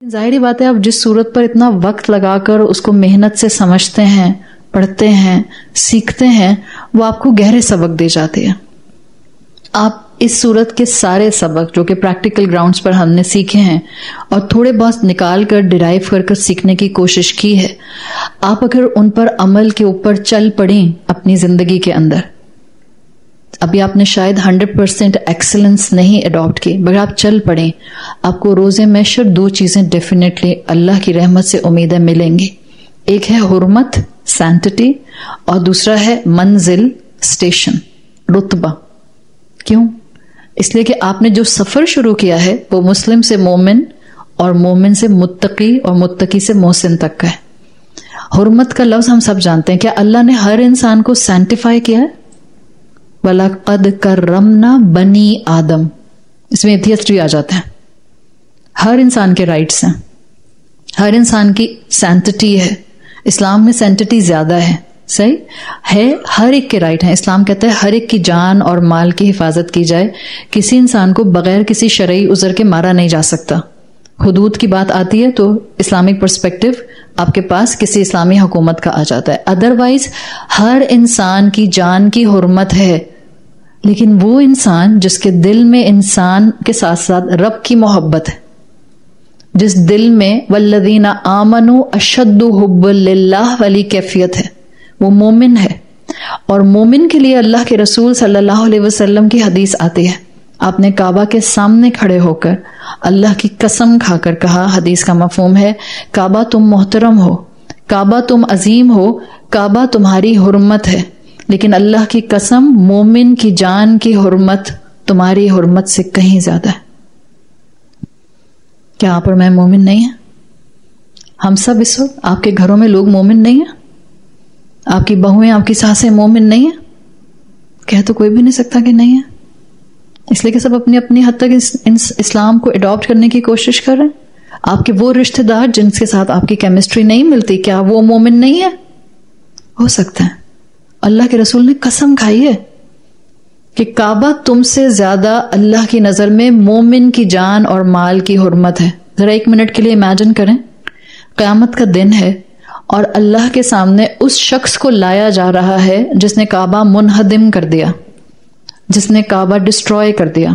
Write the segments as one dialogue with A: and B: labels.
A: ظاہری بات ہے، آپ جس صورت پر اتنا وقت لگا کر اس کو محنت سے سمجھتے ہیں، پڑھتے ہیں، سیکھتے ہیں، وہ آپ کو گہرے سبق دے جاتے ہیں. آپ اس صورت کے سارے سبق جو کہ پریکٹیکل گراؤنڈز پر ہم نے سیکھے ہیں اور تھوڑے بہت نکال کر ڈرائیو کر کر سیکھنے کی کوشش کی ہے، آپ اگر ان پر عمل کے اوپر چل پڑیں اپنی زندگی کے اندر، ابھی آپ نے شاید 100% ایکسلنس نہیں اڈاپٹ کی، مگر آپ چل پڑیں، آپ کو روز محشر دو چیزیں ڈیفینیٹلی اللہ کی رحمت سے امیدیں ملیں گی. ایک ہے حرمت، سینٹٹی، اور دوسرا ہے منزل، اسٹیشن، رتبہ. کیوں؟ اس لیے کہ آپ نے جو سفر شروع کیا ہے وہ مسلم سے مومن اور مومن سے متقی اور متقی سے محسن تک کا ہے. حرمت کا لفظ ہم سب جانتے ہیں. کیا اللہ نے ہر انسان کو سینٹیفائی کیا ہے؟ وَلَقَدْ كَرَّمْنَا بَنِي آدم. اس میں ایتھیسٹ آ جاتا ہے. ہر انسان کے رائٹس ہیں، ہر انسان کی سینٹٹی ہے. اسلام میں سینٹٹی زیادہ ہے، صحیح ہے، ہر ایک کے رائٹ ہیں. اسلام کہتا ہے ہر ایک کی جان اور مال کی حفاظت کی جائے. کسی انسان کو بغیر کسی شرعی عذر کے مارا نہیں جا سکتا. حدود کی بات آتی ہے تو اسلامک پرسپیکٹو آپ کے پاس کسی اسلامی حکومت کا آ جاتا ہے. ادروائز ہر انسان کی جان کی حرمت ہے، لیکن وہ انسان جس کے دل میں انسان کے ساتھ ساتھ رب کی محبت ہے، جس دل میں والذین آمنوا اشد حب للہ والی کیفیت ہے، وہ مومن ہے. اور مومن کے لیے اللہ کے رسول صلی اللہ علیہ وسلم کی حدیث آتی ہے. آپ نے کعبہ کے سامنے کھڑے ہو کر اللہ کی قسم کھا کر کہا، حدیث کا مفہوم ہے کعبہ تم محترم ہو، کعبہ تم عظیم ہو، کعبہ تمہاری حرمت ہے، لیکن اللہ کی قسم مومن کی جان کی حرمت تمہاری حرمت سے کہیں زیادہ ہے. کیا آپ اور میں مومن نہیں ہیں؟ ہم سب اس وقت آپ کے گھروں میں لوگ مومن نہیں ہیں؟ آپ کی بہویں، آپ کی ساسیں مومن نہیں ہیں؟ کہہ تو کوئی بھی نہیں سکتا کہ نہیں ہے، اس لیے کہ سب اپنی اپنی حد تک اسلام کو اڈاپٹ کرنے کی کوشش کر رہے ہیں. آپ کے وہ رشتہ دار جن کے ساتھ آپ کی کیمسٹری نہیں ملتی، کیا وہ مومن نہیں ہے؟ ہو سکتا ہے. اللہ کے رسول نے قسم کھائی ہے کہ کعبہ تم سے زیادہ اللہ کی نظر میں مومن کی جان اور مال کی حرمت ہے. ذرا ایک منٹ کے لیے امیجن کریں، قیامت کا دن ہے اور اللہ کے سامنے اس شخص کو لایا جا رہا ہے جس نے کعبہ منہدم کر دیا، جس نے کعبہ ڈسٹروائے کر دیا.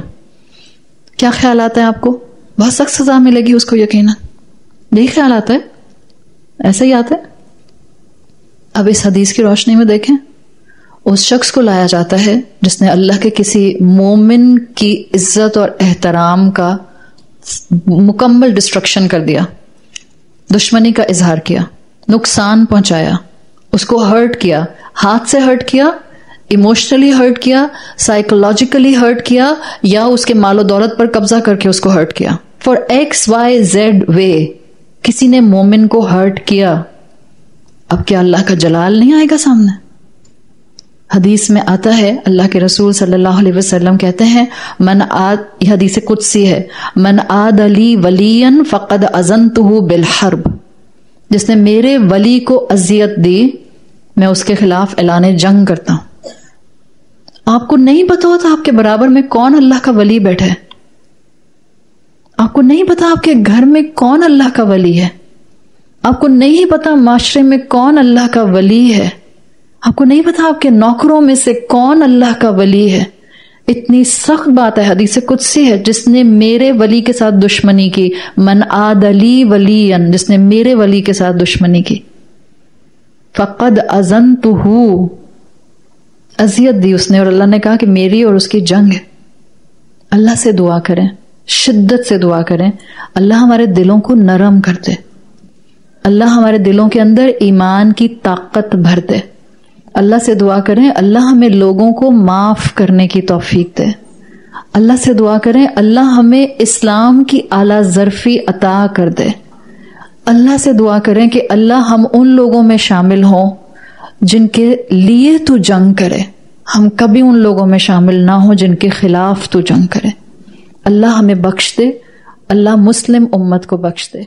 A: کیا خیال آتا ہے آپ کو؟ بہت سخت سزا ملے گی اس کو یقیناً. یہی خیال آتا ہے؟ ایسا ہی آتا ہے؟ اب اس حدیث کی روشنی میں دیکھیں، اس شخص کو لایا جاتا ہے جس نے اللہ کے کسی مومن کی عزت اور احترام کا مکمل ڈسٹرکشن کر دیا، دشمنی کا اظہار کیا، نقصان پہنچایا، اس کو ہرٹ کیا، ہاتھ سے ہرٹ کیا، ایموشنلی ہرٹ کیا، سائیکولوجیکلی ہرٹ کیا، یا اس کے مال و دولت پر قبضہ کر کے اس کو ہرٹ کیا. فار XYZ وے کسی نے مومن کو ہرٹ کیا. اب کیا اللہ کا جلال نہیں آئے گا سامنے؟ حدیث میں آتا ہے، اللہ کے رسول صلی اللہ علیہ وسلم کہتے ہیں یہ حدیث قدسی ہے، من عاد لی ولیا فقد اذنتہ بالحرب. جس نے میرے ولی کو اذیت دی، میں اس کے خلاف اعلان جنگ کرتا ہوں. آپ کو نہیں پتا ہوتا آپ کے برابر میں کون اللہ کا ولی بیٹھا ہے؟ آپ کو نہیں پتا آپ کے گھر میں کون اللہ کا ولی ہے؟ آپ کو نہیں پتا معاشرے میں کون اللہ کا ولی ہے؟ آپ کو نہیں پتا آپ کے نوکروں میں سے کون اللہ کا ولی ہے؟ اتنی سخت بات ہے، حدیث قدسی ہے، جس نے میرے ولی کے ساتھ دشمنی کی، من عاد لی ولیا، جس نے میرے ولی کے ساتھ دشمنی کی، فقد اذنتہ، اذیت دی اس نے، اور اللہ نے کہا کہ میری اور اس کی جنگ ہے. اللہ سے دعا کریں، شدت سے دعا کریں، اللہ ہمارے دلوں کو نرم کر دے، اللہ ہمارے دلوں کے اندر ایمان کی طاقت بھر دے. اللہ سے دعا کریں اللہ ہمیں لوگوں کو معاف کرنے کی توفیق دے. اللہ سے دعا کریں اللہ ہمیں اسلام کی اعلیٰ ظرفی عطا کر دے. اللہ سے دعا کریں کہ اللہ ہم ان لوگوں میں شامل ہوں جن کے لیے تو جنگ کرے، ہم کبھی ان لوگوں میں شامل نہ ہوں جن کے خلاف تو جنگ کرے. اللہ ہمیں بخش دے، اللہ مسلم امت کو بخش دے.